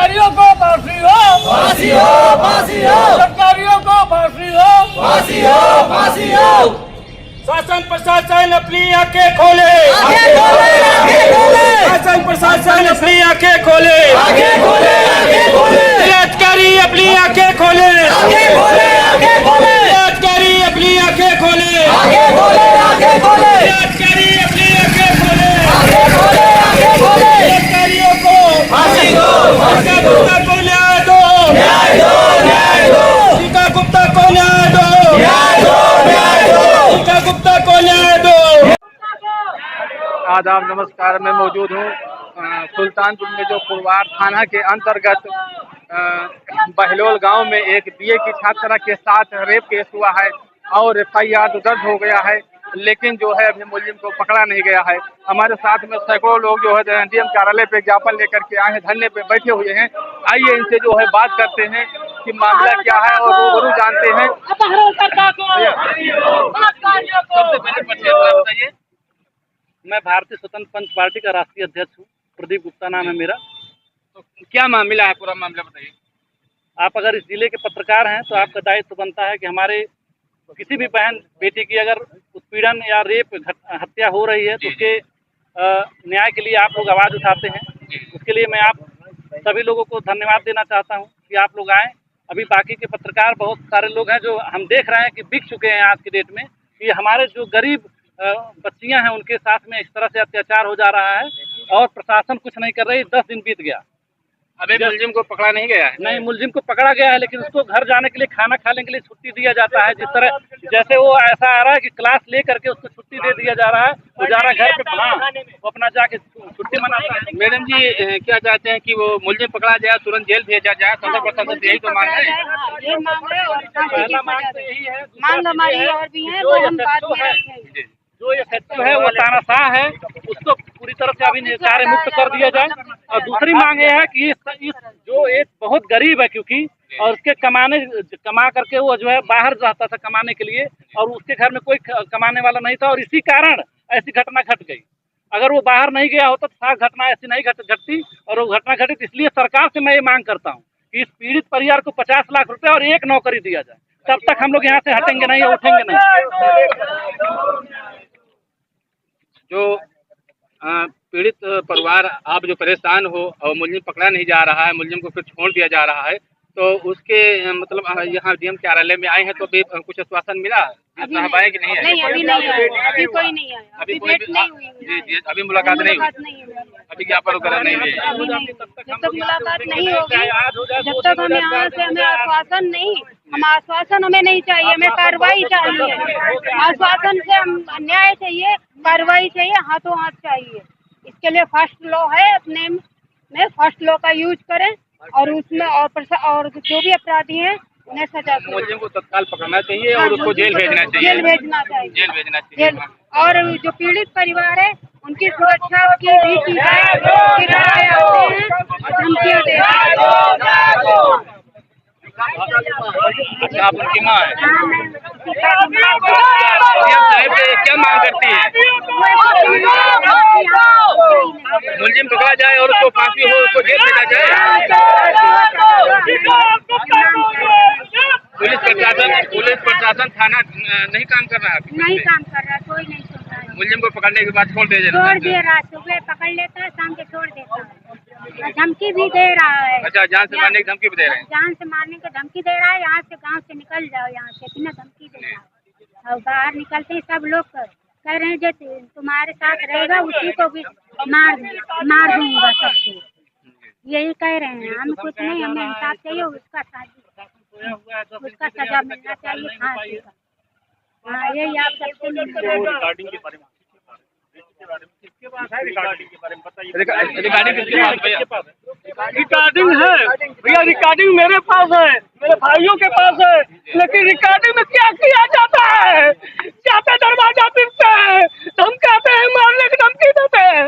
सरकारियों को फांसी हो, फांसी हो, फांसी हो, सरकारियों को फांसी हो, फांसी हो, फांसी हो। शासन प्रशासन अपनी आंखें खोले, आंखें खोले, आंखें खोले, शासन प्रशासन अपनी आंखें खोले, आंखें खोले, आंखें खोले, बलात्कारी अपनी आंखें खोले, आंखें खोले, आंखें खोले, बलात्कारी अपनी आंखें खोले, आंखें खोले, आंखें खोले, बलात्कारी अपनी आंखें खोले, आंखें खोले, आंखें खोले। बलात्कारियों को फांसी दो, फांसी दो, गुप्ता को न्याय दो, न्याय दो, न्याय दो, सीता गुप्ता को न्याय दो, न्याय दो, न्याय दो। सीता गुप्ता को न्याय दो। आदाब नमस्कार, मैं मौजूद हूँ सुल्तानपुर में जो पुरवार थाना के अंतर्गत बहलोल गांव में एक बीए की छात्रा के साथ रेप केस हुआ है और FIR दर्ज हो गया है, लेकिन जो है अभी मुलजिम को पकड़ा नहीं गया है। हमारे साथ में सैकड़ों लोग जो है DM कार्यालय पे ज्ञापन लेकर के आए हैं, धरने पे बैठे हुए हैं। आइए इनसे जो है बात करते हैं कि मामला क्या है और रूबरू जानते हैं। सबसे पहले परिचय बताइए। मैं भारतीय स्वतंत्र पंथ पार्टी का राष्ट्रीय अध्यक्ष हूँ। प्रदीप गुप्ता नाम है मेरा। तो क्या मामला है, पूरा मामला बताइए। आप अगर इस जिले के पत्रकार हैं तो आपका दायित्व बनता है कि हमारे किसी भी बहन बेटी की अगर उत्पीड़न या रेप हत्या हो रही है तो उसके न्याय के लिए आप लोग आवाज़ उठाते हैं। उसके लिए मैं आप सभी लोगों को धन्यवाद देना चाहता हूँ कि आप लोग आएँ। अभी बाकी के पत्रकार बहुत सारे लोग हैं जो हम देख रहे हैं कि बिक चुके हैं आज की डेट में, कि हमारे जो गरीब बच्चियां हैं उनके साथ में इस तरह से अत्याचार हो जा रहा है और प्रशासन कुछ नहीं कर रही। 10 दिन बीत गया, अभी मुलजिम को पकड़ा नहीं गया है। नहीं, मुलजिम को पकड़ा गया है, लेकिन उसको घर जाने के लिए, खाना खाने के लिए छुट्टी दिया जाता है। जिस तरह जैसे वो ऐसा आ रहा है कि क्लास ले करके उसको छुट्टी दे दिया जा रहा है, वो जा रहा है घर पे, हाँ, वो अपना जाके छुट्टी मनाता है। मैडम जी क्या चाहते हैं कि वो मुलजिम पकड़ा जाए, तुरंत जेल भेजा जाए? संसद प्रशासन यही तो मांग रहे हैं। ये मांग रहे हैं और पहला मांग तो यही है, मांग हमारी और भी है, वो हम बाद में रखेंगे। जो ये सचिव है वो तानाशाह है, उसको पूरी तरह से अभी कार्य मुक्त कर दिया जाए। और दूसरी मांग ये है कि इस जो एक बहुत गरीब है, क्योंकि और उसके कमा करके वो जो है बाहर जाता था कमाने के लिए, और उसके घर में कोई कमाने वाला नहीं था और इसी कारण ऐसी घटना घट गई। अगर वो बाहर नहीं गया होता तो घटना ऐसी नहीं घटती, और वो घटना घटित। इसलिए सरकार से मैं ये मांग करता हूँ कि इस पीड़ित परिवार को 50 लाख रुपए और एक नौकरी दिया जाए। तब तक हम लोग यहाँ से हटेंगे नहीं, उठेंगे नहीं। जो पीड़ित परिवार, आप जो परेशान हो और मुलजिम पकड़ा नहीं जा रहा है, मुलजिम को फिर छोड़ दिया जा रहा है, तो उसके मतलब यहाँ DM कार्यालय में आए हैं तो भी कुछ आश्वासन मिला? साहब आए कि नहीं आए? नहीं, अभी नहीं आया, अभी कोई नहीं आया, अभी अभी कोई डेट नहीं हुई है। जी, अभी मुलाकात नहीं हुई, हुई। अभी ज्ञापन वगैरह नहीं हुई। जब तक मुलाकात नहीं होगी, जब तक हमें यहाँ से हमें आश्वासन नहीं, हम आश्वासन हमें नहीं चाहिए, हमें कार्रवाई चाहिए। आश्वासन से हम न्याय चाहिए, कार्रवाई चाहिए, हाथों हाथ चाहिए। इसके लिए फर्स्ट लॉ है, अपने में फर्स्ट लॉ का यूज करें और उसमें और जो भी अपराधी हैं उन्हें सजा दें। मुलजिम को तत्काल पकड़ना चाहिए और उसको जेल भेजना चाहिए। जेल भेजना चाहिए, जेल भेजना चाहिए। और जो पीड़ित परिवार है उनकी सुरक्षा की भी की जाए। किराए आते हैं और धमकियाँ दे रहे हैं। अच्छा, आप उनकी माँ है? क्या मांग करती है? मुलजिम पकड़ा जाए और उसको फांसी हो, उसको जेल भेजा जाए। पुलिस प्रशासन थाना नहीं काम कर रहा है? नहीं काम कर रहा, कोई नहीं सुन रहा है। मुलजिम को पकड़ने के बाद छोड़ दे रहा, सुबह पकड़ लेता है, शाम के छोड़ देता है। धमकी भी दे रहा है। अच्छा, जान से मारने की धमकी भी दे रहे हैं? जान से मारने की धमकी दे रहा है। यहाँ से, गांव से निकल जाओ, यहाँ से इतना धमकी दे रहा है। और बाहर निकलते ही सब लोग कह रहे हैं जो तुम्हारे साथ रहेगा उसी को भी मार दूंगा सबको, यही कह रहे हैं। हम कुछ नहीं, हमें इंसाफ चाहिए, उसका सजा मिलना चाहिए फांसी का। हाँ, यही आप सबसे रिकॉर्डिंग है भैया, रिकॉर्डिंग मेरे पास है, मेरे भाइयों के पास है, लेकिन रिकॉर्डिंग में क्या किया जाता है? चाहते दरवाजा पीटते हैं, हम कहते हैं मारने की धमकी देते हैं,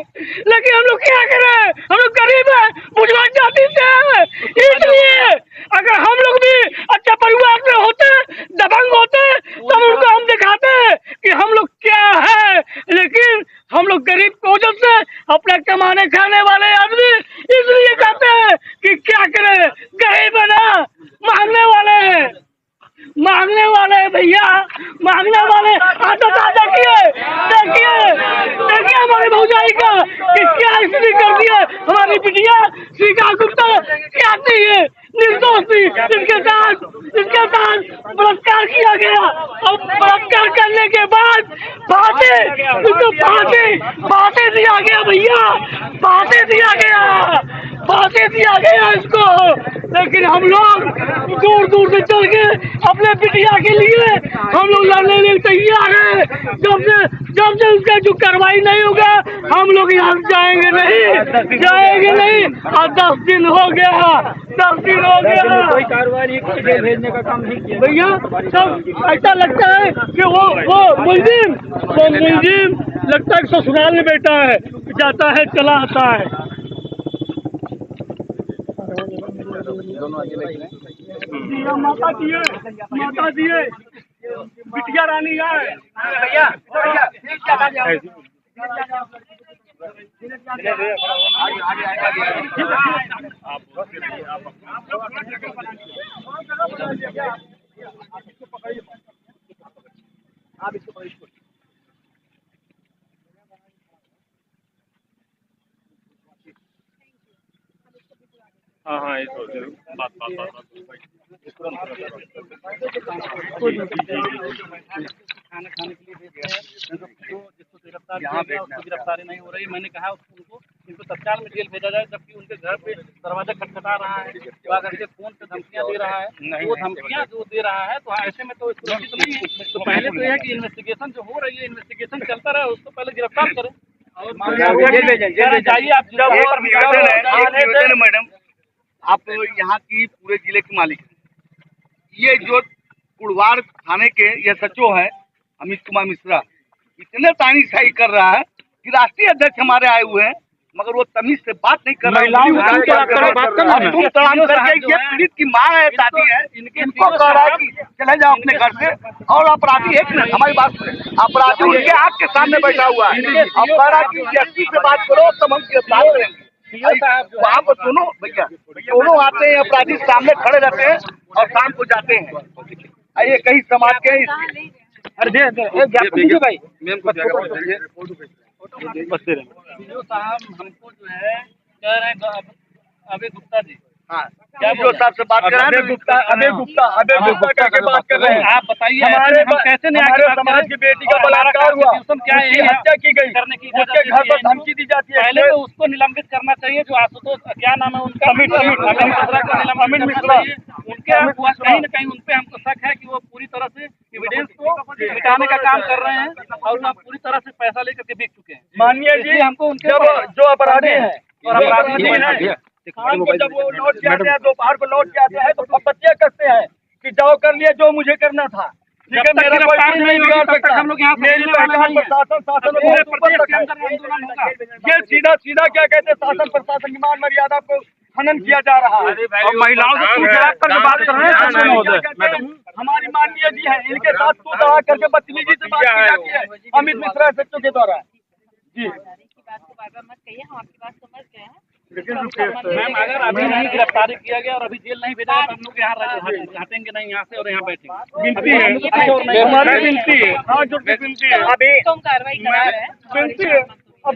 लेकिन हम लोग क्या करें? हम लोग गरीब हैं, बुझवा जाति से हैं। इसलिए अगर हम लोग भी अच्छे परिवार से होते, दबंग होते, तब उनको हम दिखाते कि हम लोग क्या है। लेकिन हम लोग गरीब की वजह से, अपने कमाने खाने वाले आदमी, इसलिए कहते हैं कि क्या हो जाएगा कि क्या इसने कर दिया हमारी बिटिया श्रीका गुप्ता क्या थी ये निर्दोष थी, जिनके साथ बलात्कार किया गया और बलात्कार करने के बाद फांसी फांसी दिया गया भैया, फांसी दिया गया इसको। लेकिन हम लोग दूर दूर से चल के अपने बिटिया के लिए हम लोग लड़ने के लिए तैयार हैं। जब से उसका जो कार्रवाई नहीं होगा हम लोग यहाँ जाएंगे नहीं। और 10 दिन हो गया, 10 दिन हो गया, कोई कार्रवाई नहीं, जेल भेजने का काम नहीं किया भैया। सब ऐसा लगता है कि वो मुलजिम लगता है ससुराल में बैठा है, जाता है चला आता है। माता दिए बिटिया रानी आए भैया। हाँ ये तो बात खाना खाने के लिए भेज रहे हैं, जिसको गिरफ्तार किया गया उसको गिरफ्तारी नहीं हो रही। मैंने कहा उनको इनको तत्काल में जेल भेजा जाए, जबकि उनके घर पे दरवाजा खटखटा रहा है, करके फोन पे धमकियां दे रहा है। वो धमकियां जो दे रहा है तो ऐसे में तो सुरक्षित नहीं है। तो पहले तो यह है कि इन्वेस्टिगेशन जो हो रही है, इन्वेस्टिगेशन चलता रहे, उसको पहले गिरफ्तार करें और जाइए आप। मैडम, आप यहाँ की पूरे जिले के मालिक हैं। ये जो कुड़वार थाने के ये सचो है अमित कुमार मिश्रा, इतने तानीशाही कर रहा है कि राष्ट्रीय अध्यक्ष हमारे आए हुए हैं मगर वो तमीज से बात नहीं कर रहा है। तुम तमाम करके ये पीड़ित की माँ है, दादी है, इनको कह रहा है कि चले जाओ अपने घर से। और अपराधी एक मिनट हमारी बात सुने, अपराधी उनके आपके सामने बैठा हुआ है। अब कह रहा कि एसपी से बात करो तब हम गिरफ्तार करेंगे। वहाँ पर दोनों भैया दोनों आते हैं, अपराधी सामने खड़े रहते हैं और शाम को जाते हैं। ये कई समाज के भाई साहब हमको जो है कह रहे हैं अबे गुप्ता जी, हाँ क्या जो साहब से बात कर रहे हैं, गुप्ता करके बात कर रहे हैं। आप बताइए हम कैसे नहीं हमारे समाज की बेटी का बलात्कार हुआ, क्या है हत्या की गई, करने की उसके घर पर धमकी दी जाती है। पहले तो उसको निलंबित करना चाहिए, जो आशुतोष क्या नाम है उनका, अमित मिश्रा। उनके कहीं न कहीं उनपे हमको शक है कि वो पूरी तरह से एविडेंस को मिटाने का काम कर रहे हैं और वो पूरी तरह से पैसा लेकर के बिक चुके हैं। माननीय जी, हमको उनके जो अपराधी है और अपराधी है शाम को जब वो लौट के आते हैं, दोपहर को लौट के आते हैं तो बच्चे कसते हैं कि जाओ कर लिया जो मुझे करना था। ठीक है, मेरा कोई नहीं बिगाड़ सकता। हम लोग यहाँ मेरी पहचान शासन ये सीधा क्या कहते हैं, शासन प्रशासन की मान मर्यादा को खनन किया जा रहा है और महिलाओं से तू तड़ाक करके बात कर रहे हैं। हमारी माननीय जी है, इनके साथ तू तड़ाक करके बदतमीजी से बात की जाती है अमित मिश्रा सच्चो के द्वारा। जी मत कहिए, हम आपकी बात समझ गए हैं। मैम अगर अभी नहीं गिरफ्तारी किया गया और अभी जेल नहीं भेजा तो हम लोग यहाँ हटेंगे नहीं यहाँ से और यहाँ बैठेंगे। विनती है, हमारी विनती है, हाँ जो विनती है अभी तुम कार्रवाई करा रहे हैं। विनती है। अब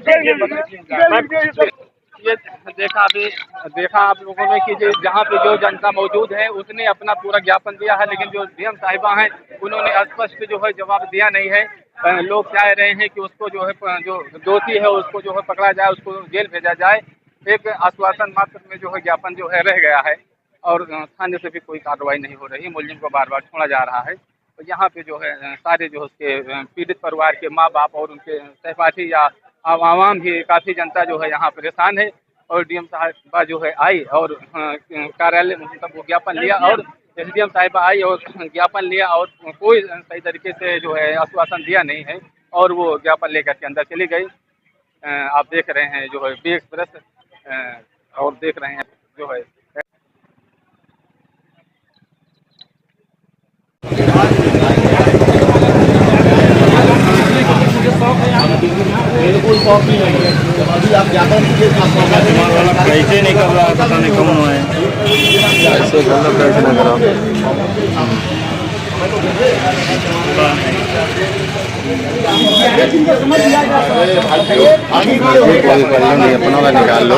ये देखा आप लोगों ने कि जहाँ पे जो जनता मौजूद है उसने अपना पूरा ज्ञापन दिया है, लेकिन जो डीएम साहिबा हैं उन्होंने स्पष्ट जो है जवाब दिया नहीं है। लोग चाह रहे हैं कि उसको जो है जो दोषी है उसको जो है पकड़ा जाए, उसको जेल भेजा जाए। एक आश्वासन मात्र में जो है ज्ञापन जो है रह गया है और थाने से भी कोई कार्रवाई नहीं हो रही है। मुलजिम को बार बार छोड़ा जा रहा है। तो यहाँ पे जो है सारे जो उसके पीड़ित परिवार के माँ बाप और उनके सहपाठी या आवाम भी काफ़ी जनता जो है यहाँ परेशान है। और डीएम साहिबा जो है आई और कार्यालय मतलब वो ज्ञापन लिया और एसडीएम साहिबा आई और ज्ञापन लिया और कोई सही तरीके से जो है आश्वासन दिया नहीं है और वो ज्ञापन लेकर के अंदर चली गई। आप देख रहे हैं जो है बी एक्सप्रेस और देख रहे हैं जो है बिल्कुल शौक नहीं है। अभी आप ज्यादा कैसे नहीं कर रहा है, पता नहीं कौन है ऐसे गलत कैसे नहीं कर रहा। कोई प्रॉब्लम नहीं, अपना वाला निकाल लो,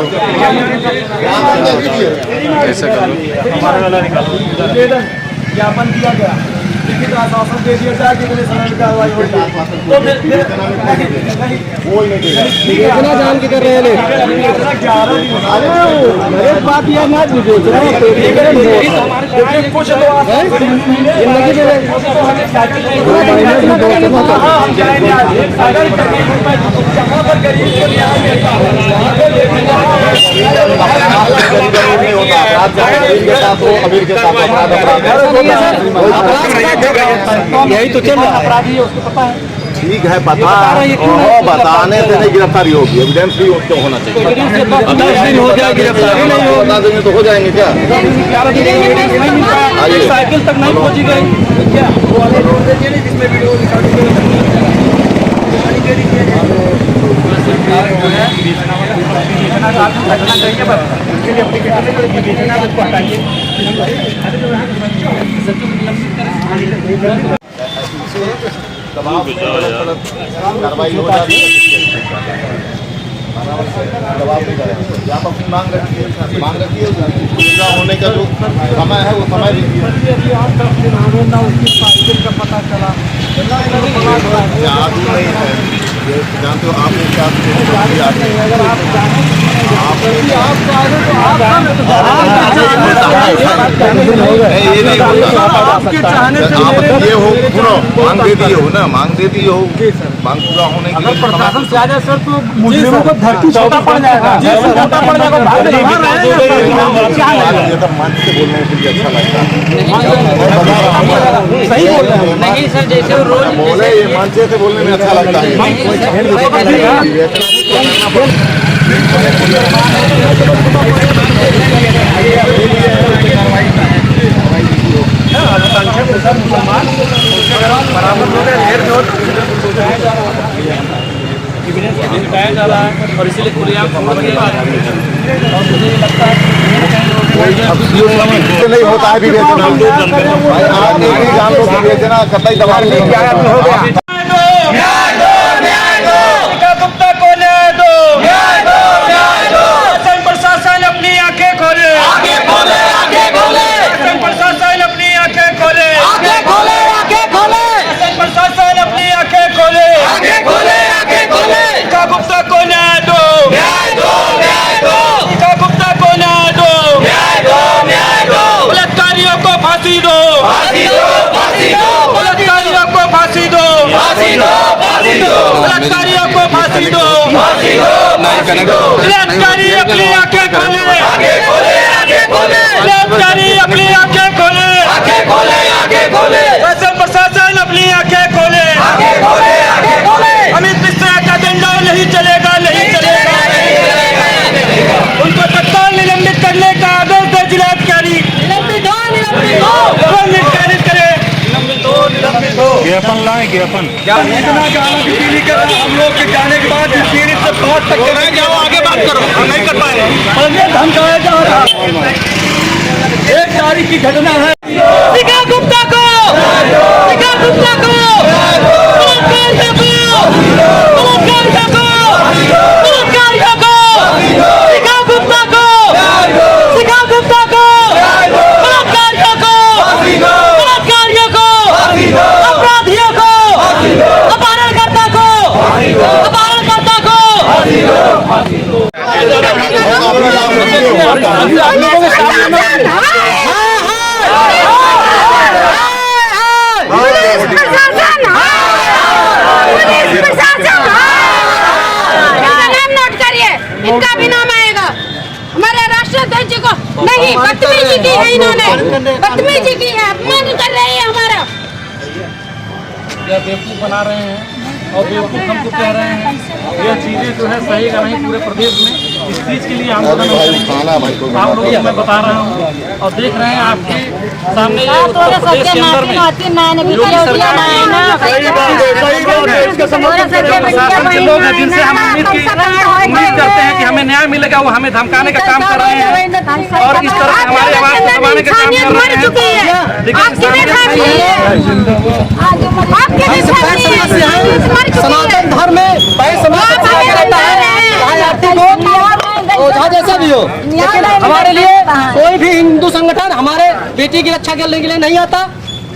ऐसा कर लो, हमारा वाला निकालो। ज्ञापन दिया गया, लिखित आश्वासन दे दिया जाए कि इतने समय में कार्रवाई होगी। तो इतना जान के कर रहे हैं एक बात यह ना कुछ अमीर के साथ यही तो चल रहा है, अपराधी है उसको पता है। ठीक है, पता बताने से नहीं गिरफ्तारी होगी, एविडेंस भी उसको होना चाहिए। 10 दिन हो गया गिरफ्तारी नहीं हो, 10 दिन तो हो जाएंगे क्या? साइकिल तक नहीं पहुंची गई क्या? जिसमें वीडियो कार्रवाई हो जाती है, दबाव नहीं करेंगे। आप अपनी मांग रखिए, पूरा होने का जो समय है वो समय दीजिए। पता चला आदमी नहीं है, ये जानते हो आप ये हो, सुनो, मांग दे दिए हो ना, मांग दे दिए हो, मांग पूरा होने के लिए प्रशासन से आ जाए सर तो मुजरिमों को धरती छोटा पड़ जाएगा, छोटा पड़ जाएगा। ये तो मंच से बोलने के लिए अच्छा लगता है, सही बोल रहे हैं। नहीं सर, जैसे रोज बोले ये मंच से बोलने में अच्छा लगता है। दिखाया जा रहा है और इसीलिए खुलेआम नहीं होता है विवेचना, आप नहीं जान लो विवेचना कतई दबाव नहीं। गुप्ता को न्याय दो, शासन प्रशासन अपनी आंखें खोले, शासन प्रशासन अपनी आंखें खोले, शासन प्रशासन अपनी आंखें खोले, गुप्ता को न्याय दो, गुप्ता को न्याय दो, बलात्कारियों को फांसी दो, बलात्कारियों को फांसी दो, बलात्कारियों को फांसी दो, बलात्कारी अपनी आंखें खोले, बलात्कारी अपनी आंखें खोले, शासन प्रशासन अपनी आंखें खोले, अमित मिश्रा का डंडा नहीं चलेगा, उनको तत्काल निलंबित करने का आदेश दे जिलाधिकारी, निलंबित करे, ज्ञापन लाएं, ज्ञापन हम लोग के जाने के बाद पीड़ित से बात तक आगे बात करो, हम नहीं कर पाए। पहले धमकाया जा रहा है, 1 तारीख की घटना है। गुप्ता को, गुप्ता को, अपराधियों को, अपहरणकर्ता को, इनका भी नाम आएगा हमारे राष्ट्राध्यक्ष को। नहीं, बदतमीजी की है इन्होंने, बदतमीजी की है, अपमान कर रहे हैं हमारा। या बेवकूफ़ बना रहे हैं और बेवकूफ़ हमको कह रहे हैं। यह चीज़ें जो है सही का नहीं पूरे प्रदेश में इस चीज के लिए अरे आंदोलन भाई खाना भाई को आप लोगों को मैं बता रहा हूँ और देख रहे हैं आपके सामने ये उत्तर प्रदेश के अंदर में योगी सरकार प्रशासन के लोग हैं जिनसे हम उम्मीद करते हैं कि हमें न्याय मिलेगा, वो हमें धमकाने का काम कर रहे हैं और इस तरह हमारी आवाज को दबाने का काम कर रहे हैं। सनातन धर्म में ओझा जैसा भी हो, लेकिन हमारे लिए कोई भी हिंदू संगठन हमारे बेटी की रक्षा करने के लिए नहीं आता।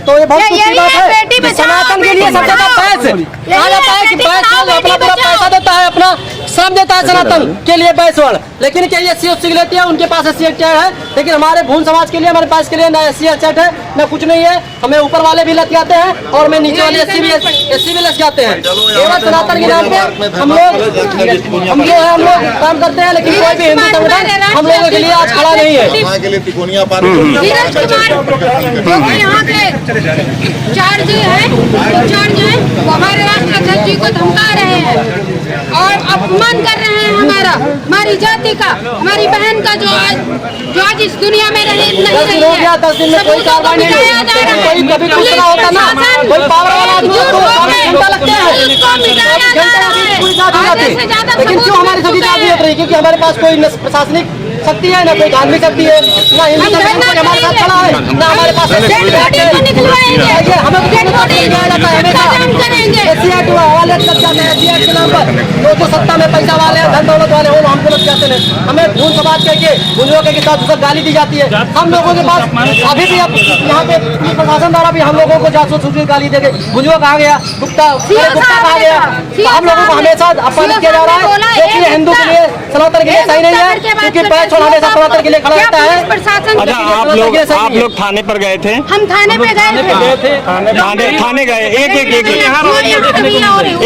तो ये बहुत खुशी बात है कि सनातन के लिए सबसे ज्यादा बैच कहा जाता है कि बैच अपना पूरा पैसा देता है, अपना श्रम देता है सनातन के लिए बैचवर्ण। लेकिन क्या ये SC की लेती है, उनके पास SC है, लेकिन हमारे भून समाज के लिए हमारे पास के लिए ना SC है ना कुछ नहीं है। हमें ऊपर वाले भी लटकाते हैं और हमें नीचे वाले SC भी लटकाते हैं। केवल सनातन के नाम पे हम लोग काम करते हैं, लेकिन कोई भी हिंदू संगठन हम लोगों के लिए आज खड़ा नहीं है। के लिए तिकोनिया पार यहाँ के चार्ज है वो हमारे राष्ट्र अध्यक्ष जी को धमका रहे हैं और अपमान कर रहे हैं हमारी जाति का, हमारी बहन का जो आज इस दुनिया में नहीं रही है। 10 दिन में कोई कार्रवाई नहीं हुई, कभी कुछ ना होता ना, कोई पावर वाला आदमी को घंटा लगते हैं, लेकिन क्यों हमारी सभी जाति हट रही? क्योंकि हमारे पास कोई प्रशासनिक शक्ति है, ना कोई धार्मिक शक्ति है, ना हिंदू संगठन हमारे साथ खड़ा है, ना हमारे पास जो सत्ता में पैसा वाले हैं, धन दौलत वाले हो, हमको लग जाते हैं। हमें भून समाज के साथ गाली दी जाती है। हम लोगों के पास अभी भी यहाँ पे प्रशासन द्वारा भी हम लोगों को जासूस गाली दे गई, भुंजो कहा गया, गुप्ता कहा गया। तो हम लोगों को हमेशा अपमानित किया जा रहा है, जो कि हिंदू के लिए सनातन के लिए सही नहीं है, क्योंकि पैच हमेशा सनातन के लिए खड़ा रहता है। अच्छा, आप लोग थाने पर गए थे? हम थाने पे गए थे। थाने गए,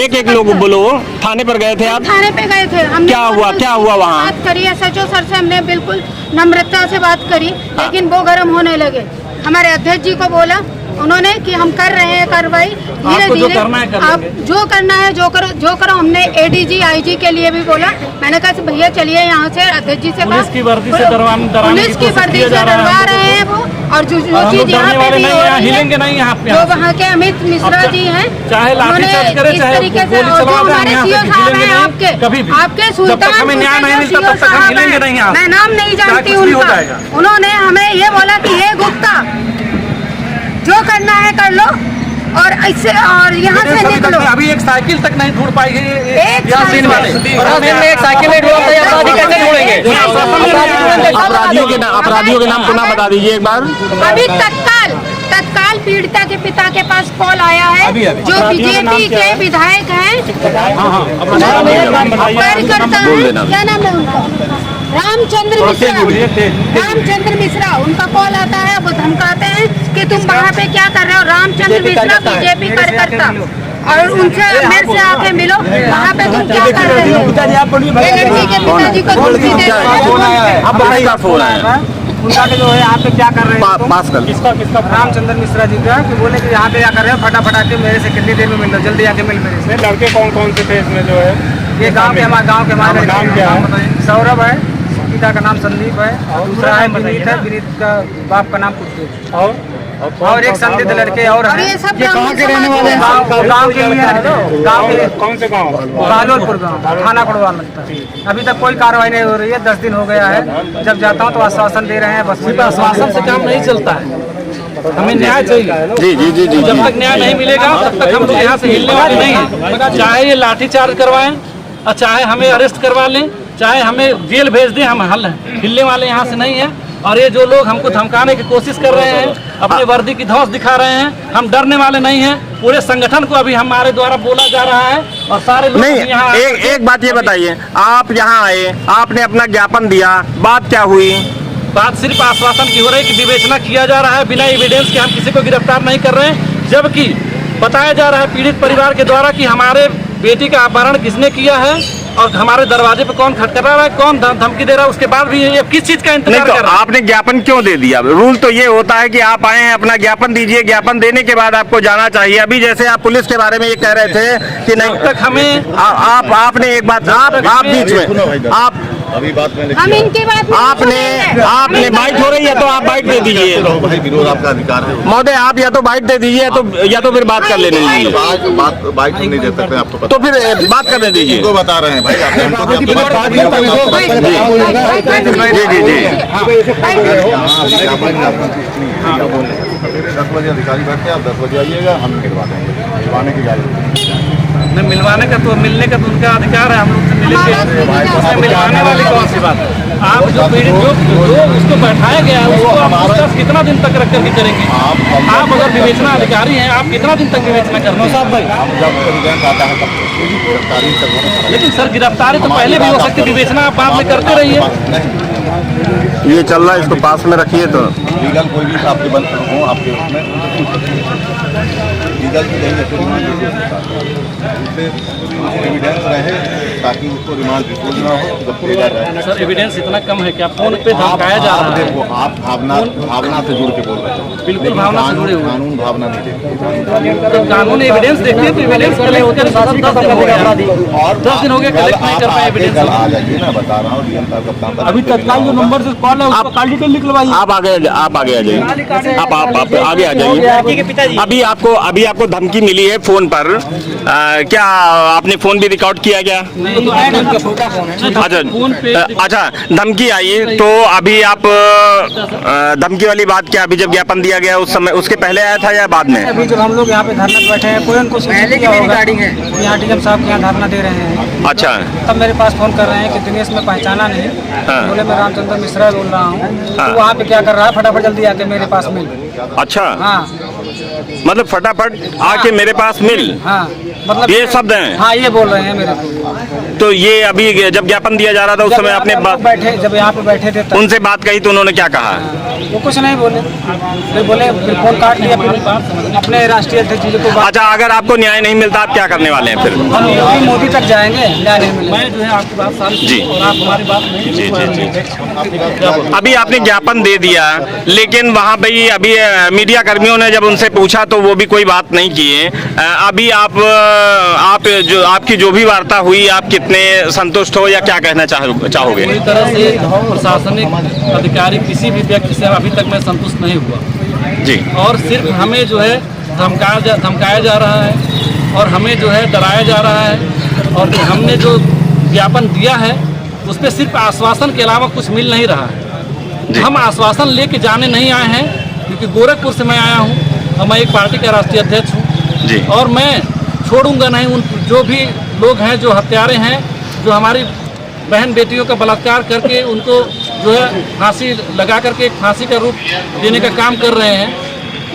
एक लोग बोलो, थाने पर गए थे आप? थाने पे गए थे। हमने क्या हुआ वहाँ? बात करी SHO सर से, हमने बिल्कुल नम्रता से बात करी, लेकिन वो गर्म होने लगे। हमारे अध्यक्ष जी को बोला उन्होंने कि हम कर रहे हैं कार्रवाई धीरे धीरे, आप जो करना है जो करो। हमने ADG IG के लिए भी बोला, मैंने कहा भैया चलिए यहाँ से, अध्यक्ष जी से पुलिस की वर्दी से पुलिस की वर्दी से डरवा रहे हैं वो। और जो चीज यहाँ पे भी हो रही है, जो वहाँ के अमित मिश्रा जी हैं, उन्होंने इस तरीके से, जो हमारे CO साहब हैं आपके सुल्तानपुर के जो CO साहब हैं, मैं नाम नहीं जानती उनका, उन्होंने हमें ये बोला कि ये गुप्ता जो करना है कर लो और इससे और यहाँ से निकलो। अभी एक साइकिल तक नहीं ढूंढ पाई है एक साइकिल एक साइकिल नहीं ढूंढते, अपराधी कैसे ढूंढेंगे? अपराधियों के नाम पुनः बता दीजिए एक बार। अभी तत्काल पीड़िता के पिता के पास कॉल आया है, जो BJP के विधायक हैं, कार्यकर्ता हैं, क्या नाम है उनका? रामचंद्र मिश्रा, उनका कॉल आता है, वो धमकाते हैं कि तुम वहाँ पे क्या कर रहे हो। रामचंद्र मिश्रा BJP कार्यकर्ता, और उनसे मेरे से आके मिलो, वहाँ पे तुम क्या कर रहे हो। लड़की के पिताजी को धमकी दे रहे हैं। उनका जो है यहाँ पे क्या कर रहे हैं रामचंद्र मिश्रा जी का, कि बोले कि यहाँ पे क्या कर रहे हो, फटाफट के मेरे से कितनी देर में मिल लो, जल्दी आके मिल मेरे से। लड़के कौन से थे इसमें जो है? ये गांव के हमारे नाम क्या है? सौरभ है, पिता का नाम संदीप है, और दूसरा है विनीत है, विनीत का बाप का नाम कुछ और एक संदिग्ध लड़के और हैं। ये कहाँ के रहने वाले हैं? गाँव के लिए, गाँव के कौन से गाँव? बहादुरपुर गाँव, थाना कुड़वा लगता है। अभी तक कोई कार्रवाई नहीं हो रही है, 10 दिन हो गया है। जब जाता हूँ तो आश्वासन दे रहे हैं, बस आश्वासन से काम नहीं चलता है, हमें न्याय चाहिए। जी। जब तक न्याय नहीं मिलेगा तब तक हम लोग यहाँ से हिलने वाले नहीं हैं। चाहे ये लाठीचार्ज करवाएं और चाहे हमें अरेस्ट करवा लें, चाहे हमें जेल भेज दें, हम हिलने वाले यहाँ से नहीं है। और ये जो लोग हमको धमकाने की कोशिश कर रहे हैं, अपनी वर्दी की धौंस दिखा रहे हैं, हम डरने वाले नहीं हैं। पूरे संगठन को अभी हमारे द्वारा बोला जा रहा है और सारे लोग नहीं। यहाँ एक बात ये बताइए, आप यहाँ आए, आपने अपना ज्ञापन दिया, बात क्या हुई? बात सिर्फ आश्वासन की हो रही है कि विवेचना किया जा रहा है, बिना एविडेंस के हम किसी को गिरफ्तार नहीं कर रहे हैं। जबकि बताया जा रहा है पीड़ित परिवार के द्वारा कि हमारे बेटी का अपहरण किसने किया है और हमारे दरवाजे पे कौन खटखटा रहा है, कौन धमकी दे रहा है, उसके बाद भी ये किस चीज का इंतजार कर रहा है? आपने ज्ञापन क्यों दे दिया? रूल तो ये होता है कि आप आए हैं, अपना ज्ञापन दीजिए, ज्ञापन देने के बाद आपको जाना चाहिए। अभी जैसे आप पुलिस के बारे में ये कह रहे थे कि नहीं, तक हमें आपने एक बात, आप बीच में अभी बात मैंने हम किया। इनकी बात नहीं आपने बाइट हो रही है तो आप बाइट दे दीजिए। भाई विरोध आपका अधिकार है। महोदय आप या तो बाइट दे दीजिए या तो फिर बात कर लेने दीजिए। बाइट नहीं दे सकते आपको पता। तो फिर बात करने दीजिए। तो बता रहे हैं भाई आप जी जी जी। 10 बजे अधिकारी बैठते हैं, आप 10 बजे आइएगा, हम मिलवा देंगे। मिलवाने की गाड़ी नहीं, मिलवाने का तो मिलने का तो उनका अधिकार है, हम लोग से मिलेंगे। उसमें मिलवाने वाली कौन सी बात है? आप जो उसको बैठाया गया है उसको आप पूछताछ कितना दिन तक रख करके करेंगे? आप अगर विवेचना अधिकारी हैं, आप कितना दिन तक विवेचना करना साहब भाई? हम जब एविडेंस आता है तब गिरफ्तारी तक होना। लेकिन सर गिरफ्तारी तो पहले भी हो सकती है, विवेचना आप बाद में करते रहिए। ये चल रहा है, इसको पास में रखिए। तो लीगल कोई भी आपके बंद हो आपके उसमें लीगल की नहीं एविडेंस रहे ताकि उसको रिमांड रिपोर्ट ना हो जब भेजा जाए। सर एविडेंस इतना कम है क्या? फोन पे धमकाया जा रहा है। देखो आप भावना से जुड़ के बोल रहे हैं। बिल्कुल भावना से जुड़े हुए। कानून भावना नहीं देखते। तो कानून एविडेंस देखते हैं तो एविडेंस कलेक्ट कर 10 दिन हो गया। 10 दिन हो गया कलेक्ट नहीं कर पाए एविडेंस। कल आ जाइए ना, बता रहा हूँ डीएम साहब का काम। अभी तत्काल जो नंबर से कॉल है उसको कॉल डिटेल निकलवाइए। आप आगे आ जाइए। आप आगे आ जाइए। अभी आपको धमकी मिली है फोन पर। क्या आपने फोन भी रिकॉर्ड किया क्या? अच्छा धमकी आई तो अभी आप धमकी वाली बात क्या? अभी जब ज्ञापन दिया गया उस समय उसके पहले आया था या बाद में? अभी जब हम लोग यहाँ पे धरना पे बैठे हैं, कोई उनको पहले की रिकॉर्डिंग है। यहाँ डीएम साहब के यहाँ धरना दे रहे हैं। अच्छा। तब मेरे पास फोन कर रहे हैं कि दिनेश में पहचाना नहीं। बोले मैं रामचंद्र मिश्रा बोल रहा हूँ। तो वहाँ पे क्या कर रहा है, फटाफट जल्दी आके मेरे पास मिल। अच्छा। हाँ मतलब फटाफट आके मेरे पास मिल। हाँ मतलब ये शब्द हैं। हाँ ये बोल रहे हैं मेरे को। तो ये अभी जब ज्ञापन दिया जा रहा था उस समय आपने बैठे जब यहाँ पे बैठे थे तब उनसे बात कही तो उन्होंने क्या कहा? वो कुछ नहीं बोले, फिर बोले फिर फोन काट लिया। फिर अपने राष्ट्रीय अध्यक्ष जी को अच्छा, अगर आपको न्याय नहीं मिलता आप क्या करने वाले हैं फिर? हम मोदी तक जाएंगे, न्याय नहीं मिलेगा। मैं जो है आपकी बात सारी जी। और आप हमारी बात नहीं। जी। अभी आपने ज्ञापन दे दिया लेकिन वहाँ पे अभी मीडिया कर्मियों ने जब उनसे पूछा तो वो भी कोई बात नहीं किए। अभी आप जो आपकी जो भी वार्ता हुई आप कितने संतुष्ट हो या क्या कहना चाहोगे? पूरी तरह से प्रशासनिक अधिकारी किसी भी व्यक्ति से अभी तक मैं संतुष्ट नहीं हुआ जी। और सिर्फ हमें जो है धमकाया जा रहा है और हमें जो है डराया जा रहा है और हमने जो ज्ञापन दिया है उस पर सिर्फ आश्वासन के अलावा कुछ मिल नहीं रहा है। हम आश्वासन लेके जाने नहीं आए हैं क्योंकि गोरखपुर से मैं आया हूँ और मैं एक पार्टी का राष्ट्रीय अध्यक्ष हूँ जी। और मैं छोड़ूंगा नहीं उन जो भी लोग हैं जो हत्यारे हैं, जो हमारी बहन बेटियों का बलात्कार करके उनको जो है फांसी लगा करके फांसी का रूप देने का काम कर रहे हैं,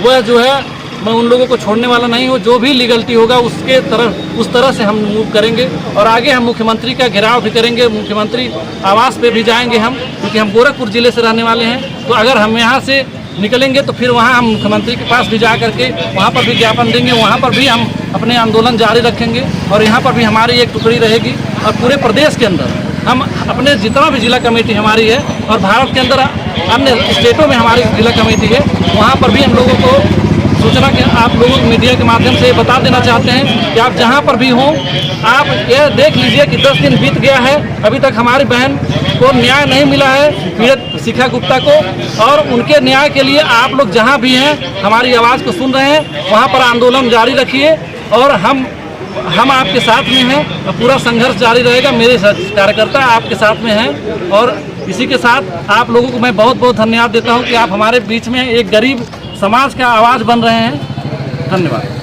वह जो है मैं उन लोगों को छोड़ने वाला नहीं हूँ। जो भी लीगलिटी होगा उस तरह से हम मूव करेंगे और आगे हम मुख्यमंत्री का घेराव भी करेंगे। मुख्यमंत्री आवास पे भी जाएंगे हम, क्योंकि हम गोरखपुर जिले से रहने वाले हैं। तो अगर हम यहाँ से निकलेंगे तो फिर वहाँ हम मुख्यमंत्री के पास भी जा करके वहाँ पर भी ज्ञापन देंगे, वहाँ पर भी हम अपने आंदोलन जारी रखेंगे और यहाँ पर भी हमारी एक टुकड़ी रहेगी। और पूरे प्रदेश के अंदर हम अपने जितना भी जिला कमेटी हमारी है और भारत के अंदर अन्य स्टेटों में हमारी जिला कमेटी है, वहाँ पर भी हम लोगों को सूचना के आप लोगों को मीडिया के माध्यम से बता देना चाहते हैं कि आप जहाँ पर भी हों आप ये देख लीजिए कि 10 दिन बीत गया है, अभी तक हमारी बहन को न्याय नहीं मिला है, पीड़ित शिखा गुप्ता को। और उनके न्याय के लिए आप लोग जहाँ भी हैं हमारी आवाज़ को सुन रहे हैं, वहाँ पर आंदोलन जारी रखिए और हम आपके साथ में हैं और पूरा संघर्ष जारी रहेगा। मेरे कार्यकर्ता आपके साथ में हैं और इसी के साथ आप लोगों को मैं बहुत बहुत धन्यवाद देता हूं कि आप हमारे बीच में एक गरीब समाज का आवाज़ बन रहे हैं। धन्यवाद।